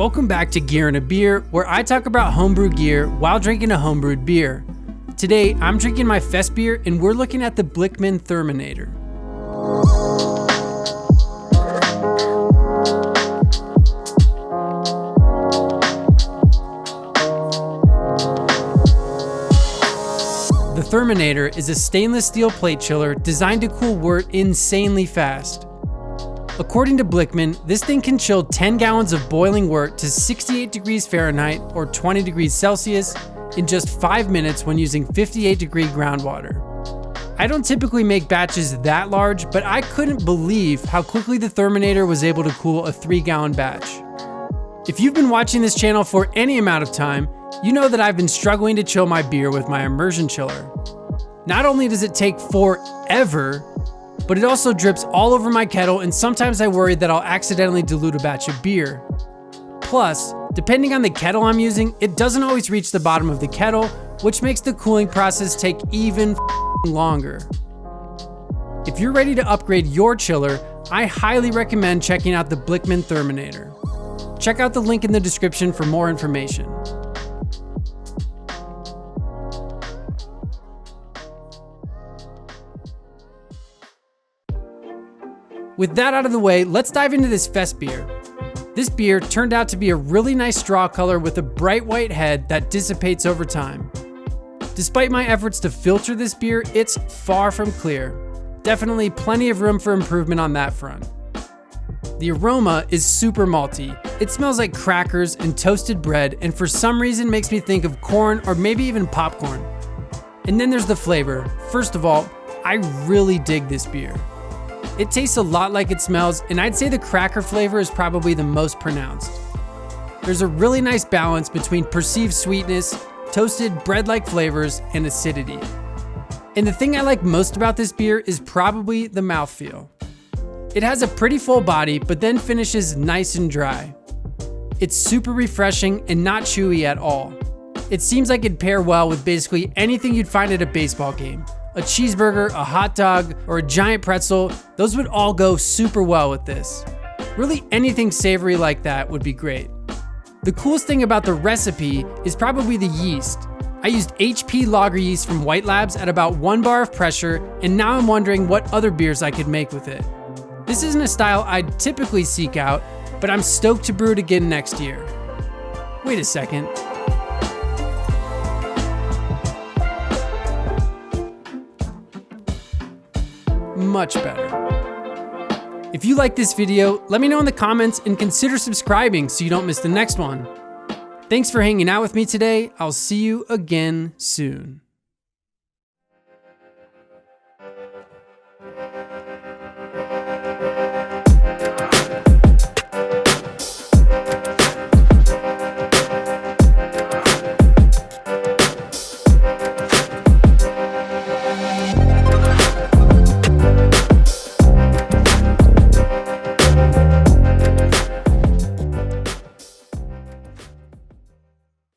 Welcome back to Gear and a Beer, where I talk about homebrew gear while drinking a homebrewed beer. Today, I'm drinking my Festbier and we're looking at the Blichmann Therminator. The Therminator is a stainless steel plate chiller designed to cool wort insanely fast. According to Blichmann, this thing can chill 10 gallons of boiling wort to 68 degrees Fahrenheit or 20 degrees Celsius in just 5 minutes when using 58-degree groundwater. I don't typically make batches that large, but I couldn't believe how quickly the Therminator was able to cool a 3-gallon batch. If you've been watching this channel for any amount of time, you know that I've been struggling to chill my beer with my immersion chiller. Not only does it take forever, but it also drips all over my kettle, and sometimes I worry that I'll accidentally dilute a batch of beer. Plus, depending on the kettle I'm using, it doesn't always reach the bottom of the kettle, which makes the cooling process take even longer. If you're ready to upgrade your chiller, I highly recommend checking out the Blichmann Therminator. Check out the link in the description for more information. With that out of the way, let's dive into this Festbier. This beer turned out to be a really nice straw color with a bright white head that dissipates over time. Despite my efforts to filter this beer, it's far from clear. Definitely plenty of room for improvement on that front. The aroma is super malty. It smells like crackers and toasted bread, and for some reason makes me think of corn or maybe even popcorn. And then there's the flavor. First of all, I really dig this beer. It tastes a lot like it smells, and I'd say the cracker flavor is probably the most pronounced. There's a really nice balance between perceived sweetness, toasted bread-like flavors, and acidity. And the thing I like most about this beer is probably the mouthfeel. It has a pretty full body, but then finishes nice and dry. It's super refreshing and not chewy at all. It seems like it'd pair well with basically anything you'd find at a baseball game. A cheeseburger, a hot dog, or a giant pretzel, those would all go super well with this. Really anything savory like that would be great. The coolest thing about the recipe is probably the yeast. I used HP lager yeast from White Labs at about 1 bar of pressure, and now I'm wondering what other beers I could make with it. This isn't a style I'd typically seek out, but I'm stoked to brew it again next year. Wait a second. Much better. If you like this video, let me know in the comments and consider subscribing so you don't miss the next one. Thanks for hanging out with me today. I'll see you again soon.